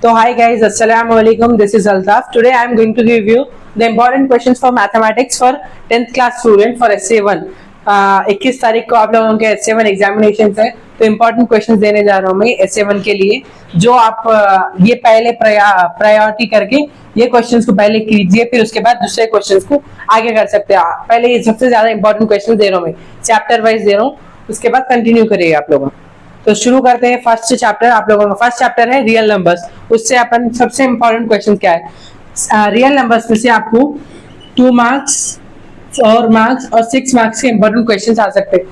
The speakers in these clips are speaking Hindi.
So hi guys, Assalamu alaikum. This is Altaf. Today I am going to give you the important questions for mathematics for 10th class student for SA1. 21 तारीख को आप लोगों के SA1 एग्जामिनेशन है, तो इम्पोर्टेंट क्वेश्चंस देने जा रहा हूँ मैं SA1 के लिए, जो आप ये पहले प्रायोरिटी करके ये क्वेश्चंस को पहले कीजिए, फिर उसके बाद दूसरे क्वेश्चंस को आगे कर सकते हैं। पहले ये सबसे ज्यादा इंपॉर्टेंट क्वेश्चन दे रहा हूँ मैं, चैप्टर वाइज दे रहा हूँ, उसके बाद कंटिन्यू करिए आप लोगों। तो शुरू करते हैं फर्स्ट चैप्टर। आप लोगों का फर्स्ट चैप्टर है रियल नंबर्स। उससे अपन सबसे इंपॉर्टेंट क्वेश्चन क्या है, रियल नंबर्स में से आपको 2 मार्क्स 4 मार्क्स और 6 मार्क्स के इंपॉर्टेंट क्वेश्चन आ सकते हैं।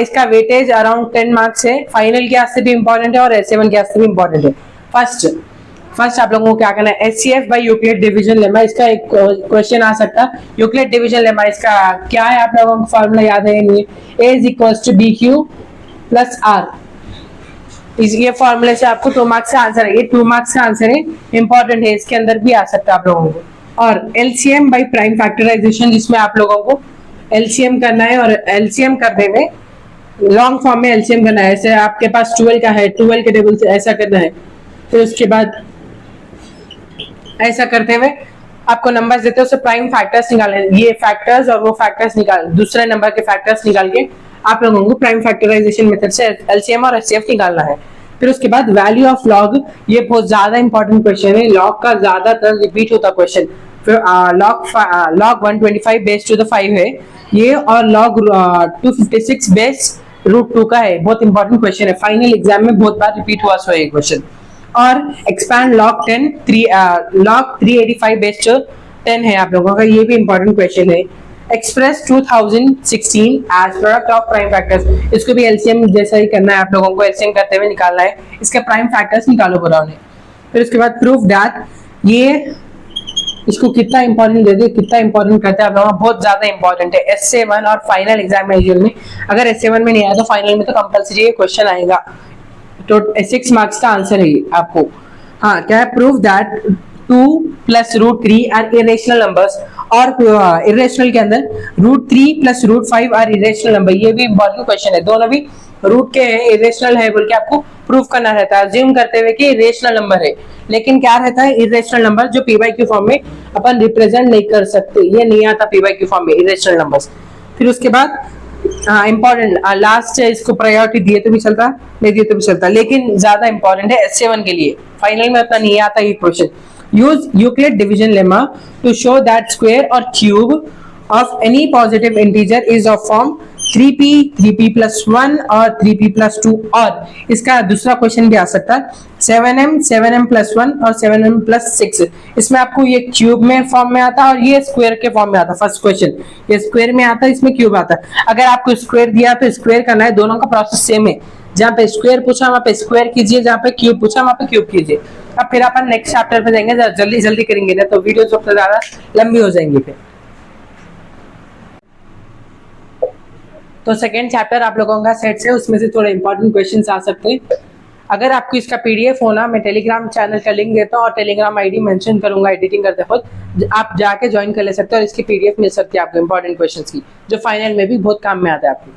इसका वेटेज अराउंड 10 मार्क्स है। फाइनल के वास्ते भी इंपॉर्टेंट है और SA1 के वास्ते भी इंपॉर्टेंट है। फर्स्ट आप लोगों को क्या करना है, HCF by Euclid division lemma, इसका एक क्वेश्चन आ सकता है। यूक्लिड डिवीजन लेमा इसका क्या है, आप लोगों को फॉर्मूला याद है नहीं? A = BQ + R। ये फॉर्मूले से आपको 2 मार्क्स का आंसर है। ये 2 मार्क्स का आंसर है, इंपॉर्टेंट है, इसके अंदर भी आ सकता है आप लोगों को। और LCM बाय प्राइम फैक्टराइजेशन, जिसमें आप लोगों को LCM करना है और LCM करने में लॉन्ग फॉर्म में LCM करना है। ऐसे आपके पास 12 का है, 12 के टेबल से ऐसा करना है, फिर उसके बाद ऐसा करते हुए आपको नंबर्स देते हैं, उससे प्राइम फैक्टर्स निकालने, ये फैक्टर्स और वो फैक्टर्स निकाल, दूसरे नंबर के फैक्टर्स निकाल के आप लोगों को प्राइम फैक्टराइजेशन मेथड से LCM और HCF निकालना है। फिर उसके बाद वैल्यू ऑफ लॉग, ये बहुत ज्यादा इंपॉर्टेंट क्वेश्चन है, लॉग का ज्यादातर रिपीट होता क्वेश्चन। फिर लॉग 125 बेस टू द 5 है ये, और लॉग 256 बेस √2 का है। बहुत इंपॉर्टेंट क्वेश्चन है, फाइनल एग्जाम में बहुत बार रिपीट हुआ सो ये क्वेश्चन। और एक्सपैंड लॉग 385 बेस टू 10 है आप लोगों का, ये भी इंपॉर्टेंट क्वेश्चन है। Express 2016 as product of prime factors, इसको भी LCM जैसा ही करना है आप लोगों को, LCM करते हुए निकालना है, इसके प्राइम फैक्टर्स निकालो पूरा उन्हें। फिर उसके बाद प्रूफ दैट, ये इसको कितना इंपॉर्टेंट दे दे, कितना इंपॉर्टेंट करते हैं आप लोगों, बहुत ज्यादा इंपॉर्टेंट है SA1 और फाइनल एग्जामिनेशन में। अगर SA1 में नहीं आया तो फाइनल में तो कंपल्सरी ये क्वेश्चन आएगा। तो 6 मार्क्स का आंसर है आपको। हाँ, क्या है, proof that 2 + √3 are irrational numbers, और इरेशनल के अंदर √3 + √5 आर इरेशनल नंबर, ये भी इंपॉर्टेंट क्वेश्चन है। दोनों भी रूट के हैं, इरेशनल है बोल के आपको प्रूफ करना रहता है, अज्यूम करते हुए कि इरेशनल नंबर है। लेकिन क्या रहता है, इरेशनल नंबर जो P/Q फॉर्म में अपन रिप्रेजेंट नहीं कर सकते, ये नहीं आता P/Q फॉर्म में इरेशनल नंबर्स। फिर उसके बाद इंपॉर्टेंट लास्ट है, इसको प्रायोरिटी दिए तो भी चलता, नहीं दिए तो भी चलता, लेकिन ज्यादा इंपॉर्टेंट है SA1 के लिए। फाइनल में उतना नहीं आता ये question. Use Euclid division lemma to show that square or cube of any positive integer is of form 3p, 3p + 1 और 3p + 2। और इसका दूसरा क्वेश्चन भी आ सकता है 7m, 7m + 1 और 7m + 6। इसमें आपको ये क्यूब में फॉर्म में आता है और ये स्क्वायर के फॉर्म में आता है। फर्स्ट क्वेश्चन ये स्क्वायर में आता है, इसमें क्यूब आता है। अगर आपको स्क्वायर दिया तो स्क्वायर करना है, दोनों का प्रोसेस सेम है। जहाँ पे स्क्वायर पूछा वहां पे स्क्वायर कीजिए, जहाँ पे क्यूब पूछा वहां पे क्यूब कीजिए। अब फिर अपन नेक्स्ट चैप्टर पे जाएंगे, जल्दी जल्दी करेंगे ना तो वीडियो सबसे ज्यादा लंबी हो जाएंगी फिर। तो सेकंड चैप्टर आप लोगों का सेट्स है, उसमें से थोड़े इंपॉर्टेंट क्वेश्चंस आ सकते हैं। अगर आपको इसका PDF होना, मैं टेलीग्राम चैनल का लिंक देता हूँ और टेलीग्राम ID मेंशन करूंगा एडिटिंग करते वक्त, आप जाके ज्वाइन कर ले सकते हैं और इसकी PDF मिल सकती है आपको इंपॉर्टेंट क्वेश्चंस की, जो फाइनल में भी बहुत काम में आता है आपको।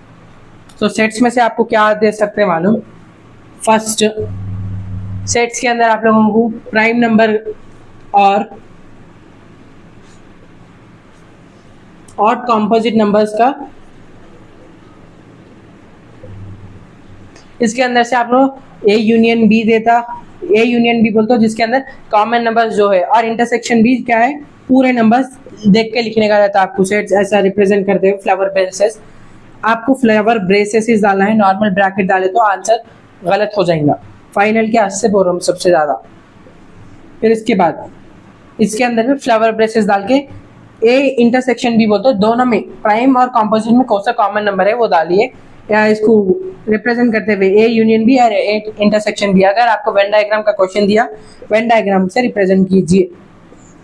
तो सेट्स में से आपको क्या दे सकते हैं मालूम? फर्स्ट सेट्स के अंदर आप लोगों को प्राइम नंबर और कॉम्पोजिट नंबर्स का, इसके अंदर से आप लोग A यूनियन B देता, A यूनियन B बोलते हो, जिसके अंदर कॉमन नंबर्स जो है, और इंटरसेक्शन B क्या है, पूरे नंबर्स देख के लिखने का रहता है आपको। सेट्स ऐसा रिप्रेजेंट करते हुए फ्लावर ब्रेसेस, आपको फ्लावर ब्रेसेस डालना है, नॉर्मल ब्रैकेट डाले तो आंसर गलत हो जाएगा। फाइनल के आज से बोल रहा हूँ सबसे ज्यादा। फिर इसके बाद इसके अंदर भी फ्लावर ब्रेसेस डाल के A इंटरसेक्शन B बोलते हो, दोनों में प्राइम और कॉम्पोजिट में कौन सा कॉमन नंबर है वो डालिए, या इसको रिप्रेजेंट करते हुए A यूनियन B और A इंटरसेक्शन B। अगर आपको वेन डायग्राम का क्वेश्चन दिया, वेन डायग्राम से रिप्रेजेंट कीजिए,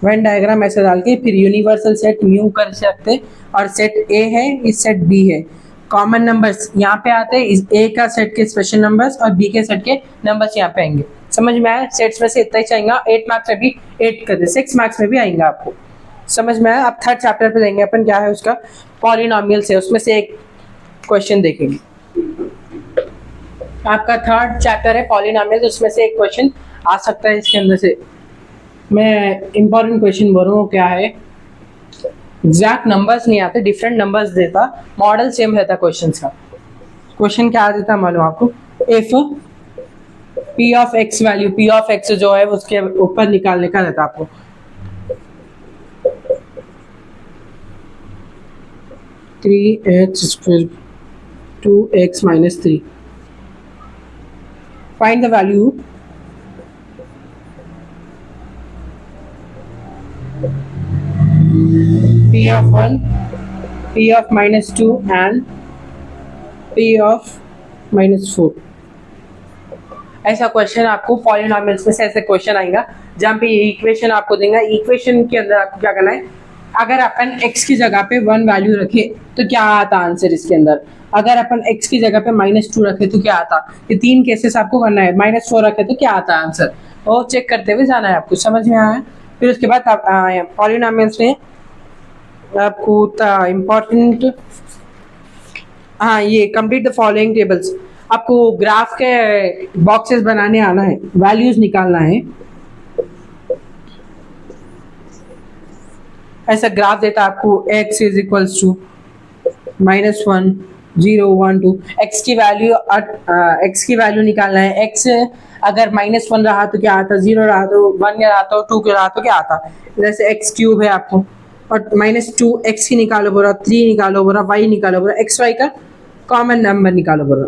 वेन डायग्राम ऐसे डाल के फिर यूनिवर्सल सेट म्यू कर सकते, और सेट A है, इस सेट B है, कॉमन नंबर्स यहाँ पे आते हैं, A का सेट के स्पेशल नंबर्स और B के सेट के नंबर्स यहाँ पे आएंगे। समझ में आया? सेट्स में से इतना ही चाहिए। 8 मार्क्स में भी 8 कर दे, 6 मार्क्स में भी आएंगे आपको। समझ में आया? अब थर्ड चैप्टर पे जाएंगे अपन, क्या है उसका, पॉलिनोमियल्स है, उसमें से एक क्वेश्चन देखेंगे। आपका थर्ड चैप्टर है पॉलिनोमियल्स, उसमें से एक क्वेश्चन आ सकता है इसके अंदर से। मैं इंपॉर्टेंट क्वेश्चन बोल रहा हूँ, क्या है, एग्जैक्ट नंबर्स नहीं आते, डिफरेंट नंबर्स देता, मॉडल सेम रहता क्वेश्चन का। क्वेश्चन क्या देता मालूम आपको, if P of x value, P of x जो है उसके ऊपर निकालने का रहता आपको। Three x square 2x minus 3. Find the value p of 1, p of minus 2 and p of minus 4. ऐसा क्वेश्चन आपको पॉलिनोमियल्स में से ऐसे क्वेश्चन आएगा जहाँ पे ये इक्वेशन आपको देगा। इक्वेशन के अंदर आपको क्या करना है, अगर अपन x की जगह पे 1 वैल्यू रखे तो क्या आता आंसर इसके अंदर, अगर अपन x की जगह पे -2 रखे तो क्या आता, ये 3 केसेस आपको करना है। -4 रखे तो क्या आता आंसर, वो चेक करते हुए जाना है आपको, समझ में आया। फिर उसके बाद पॉलिनोमियल्स में आपको इम्पोर्टेंट, हाँ ये कंप्लीट द फॉलोइंग टेबल्स, आपको ग्राफ के बॉक्सेस बनाने आना है, वैल्यूज निकालना है। ऐसा ग्राफ देता है आपको, x is equals to -1 0 1 2, x की वैल्यू निकालना है। x अगर -1 रहा तो क्या आता, 0 रहा तो 1 रहा तो 2 के रहा तो क्या आता, जैसे x क्यूब है आपको, और -2 x की निकालो बोला, 3 निकालो बोला, y निकालो बोला, x y का कॉमन नंबर निकालो बोला,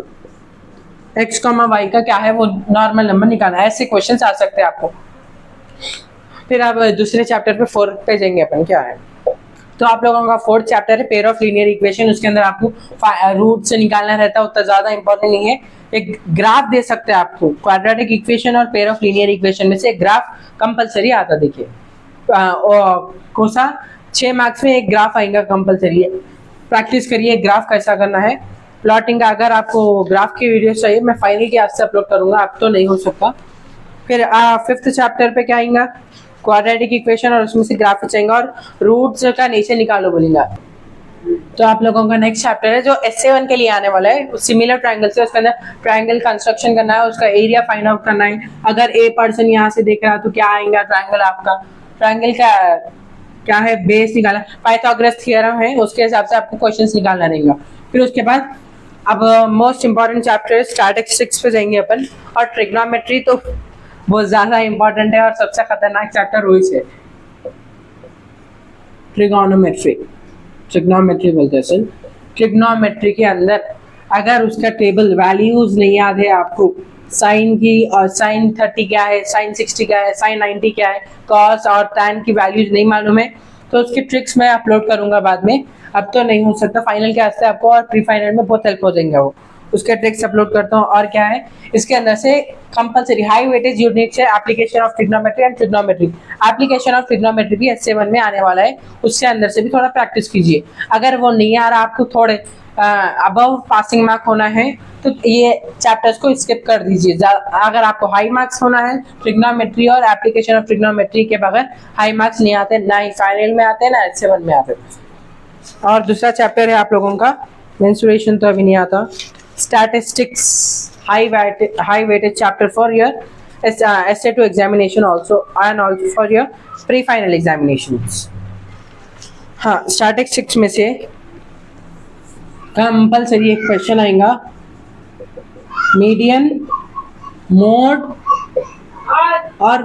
x कॉमा y का क्या है वो नॉर्मल नंबर निकालना है। ऐसे क्वेश्चन आ सकते हैं आपको। फिर आप दूसरे चैप्टर पे 4 पे जाएंगे अपन, क्या है तो आप लोगों का 4th चैप्टर है पेयर ऑफ लीनियर इक्वेशन, उसके अंदर आपको रूट से निकालना रहता है, उतना ज्यादा इंपॉर्टेंट नहीं है। एक ग्राफ दे सकते हैं आपको, क्वाड्रेटिक इक्वेशन और पेयर ऑफ लीनियर इक्वेशन में से एक ग्राफ कंपलसरी आता, देखिए कोसा 6 मार्क्स में एक ग्राफ आएगा कंपलसरी है, प्रैक्टिस करिए ग्राफ कैसा करना है, प्लॉटिंग का। अगर आपको ग्राफ की वीडियो चाहिए मैं फाइनल क्लास से अपलोड करूंगा, अब तो नहीं हो सकता। फिर 5th चैप्टर पे क्या आएगा, क्वाड्रेटिक इक्वेशन, और उसमें से ग्राफ चाहिए और रूट्स का नीचे निकालो बोलेगा। तो आप लोगों का नेक्स्ट चैप्टर है जो SA1 के लिए आने वाला है, सिमिलर ट्रायंगल से उसके अंदर ट्रायंगल कंस्ट्रक्शन करना है, उसका एरिया फाइंड आउट करना है। अगर ए पर्सन यहाँ से देख रहा है तो क्या आएगा ट्रायंगल, आपका ट्रायंगल का क्या है, बेस निकाला, पाइथागोरस थ्योरम है, उसके हिसाब से आपको क्वेश्चंस निकालना रहेगा। फिर उसके बाद अब मोस्ट इंपॉर्टेंट चैप्टर स्टैटिस्टिक्स पे जाएंगे अपन, और ट्रिग्नोमेट्री तो बहुत ज्यादा इंपॉर्टेंट है और सबसे खतरनाक चैप्टर वही है, ट्रिग्नोमेट्री बोलते हैं। ट्रिग्नोमेट्री के अंदर अगर उसका टेबल वैल्यूज नहीं याद है आपको, साइन की, और साइन 30 क्या है, साइन 60 क्या है, साइन 90 क्या है, कॉस और टैन की वैल्यूज नहीं मालूम है तो उसकी ट्रिक्स मैं अपलोड करूंगा बाद में, अब तो नहीं हो सकता। फाइनल के वास्ते आपको और प्री फाइनल में बहुत हेल्प हो जाएंगे, वो उसके ट्रिक्स अपलोड करता हूँ। और क्या है इसके अंदर से कंपलसरी हाई वेटेज यूनिट्स है, application of trigonometry and trigonometry. Application of trigonometry भी SA1 में आने वाला है, उसके अंदर से भी थोड़ा प्रैक्टिस कीजिए। अगर वो नहीं आ रहा, आपको थोड़े अबव पासिंग मार्क होना है तो ये चैप्टर्स को स्किप कर दीजिए। अगर आपको हाई मार्क्स होना है ट्रिग्नोमेट्री और एप्लीकेशन ऑफ ट्रिग्नोमेट्री के बगैर हाई मार्क्स नहीं आते, ना ही फाइनल में आते ना SA1 में आते। और दूसरा चैप्टर है आप लोगों का मेंसुरेशन, तो अभी नहीं आता, statistics, high weighted chapter for your SA2 examination also, and also for your pre-final examinations। हाँ, statistics में से कंपलसरी एक क्वेश्चन आएगा, मीडियन, मोड और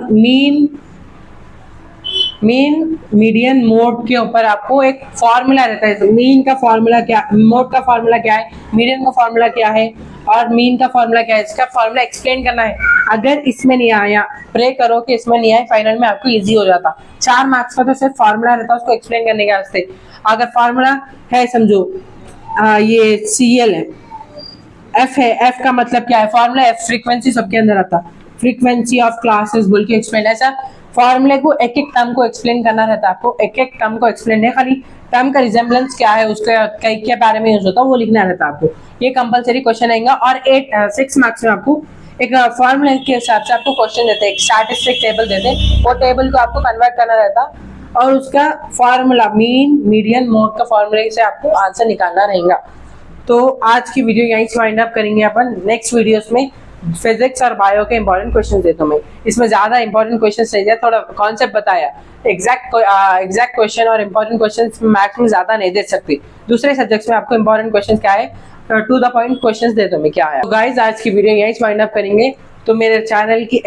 मीडियन मोड के ऊपर आपको एक फॉर्मूला रहता है। मीन का फॉर्मूला क्या, मोड का फॉर्मूला क्या है, मीडियन का फॉर्मूला क्या है और मीन का फॉर्मूला क्या है, इसका फॉर्मूला एक्सप्लेन करना है। अगर इसमें नहीं आया, प्रे करो कि इसमें नहीं आए, फाइनल में आपको इजी हो जाता। 4 मार्क्स का तो सिर्फ फॉर्मूला रहता है, उसको एक्सप्लेन करने के वास्ते। अगर फॉर्मूला है, समझो ये CL है, F है, F का मतलब क्या है, फॉर्मूला F फ्रीक्वेंसी सबके अंदर आता, फ्रीक्वेंसी ऑफ क्लासेस बोल के एक्सप्लेन। ऐसा फॉर्मूले को एक एक टर्म को एक्सप्लेन करना रहता है आपको, एक एक टर्म को एक्सप्लेन है, खाली टर्म का रिजेम्बलेंस क्या है, उसका कई के बारे में यूज होता है वो लिखना रहता है आपको। ये कंपलसरी क्वेश्चन आएगा। और 6 मार्क्स में आपको एक फॉर्मूले के हिसाब से आपको क्वेश्चन देते हैं, एक स्टैटिस्टिक टेबल देते हैं, वो टेबल को आपको कन्वर्ट करना रहता और उसका फॉर्मूला मीन, मीडियन, मोड का फॉर्मूले से आपको आंसर निकालना रहेगा। तो आज की वीडियो यहीं से वाइंड अप करेंगे अपन। नेक्स्ट वीडियोस में फिजिक्स और बायो के इंपॉर्टेंट क्वेश्चन देता हूँ मैं। इसमें ज्यादा इंपॉर्टेंट क्वेश्चन नहीं दिया, थोड़ा कॉन्सेप्ट बताया। एग्जैक्ट क्वेश्चन और इंपॉर्टेंट क्वेश्चन मैथ्स में ज्यादा नहीं दे सकती। दूसरे सब्जेक्ट्स में आपको इंपॉर्टेंट क्वेश्चन क्या है, टू द पॉइंट क्वेश्चन देता हूँ मैं क्या है। तो गाइज आज की वीडियो यहीं वाइंड अप करेंगे। तो मेरे चैनल की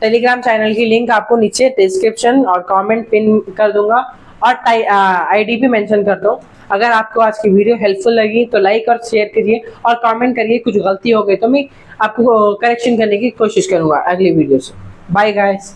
टेलीग्राम चैनल की लिंक आपको नीचे डिस्क्रिप्शन और कमेंट पिन कर दूंगा और आईडी भी मेंशन कर दो। अगर आपको आज की वीडियो हेल्पफुल लगी तो लाइक और शेयर कीजिए और कमेंट करिए। कुछ गलती हो गई तो मैं आपको करेक्शन करने की कोशिश करूंगा अगली वीडियो से। Bye guys.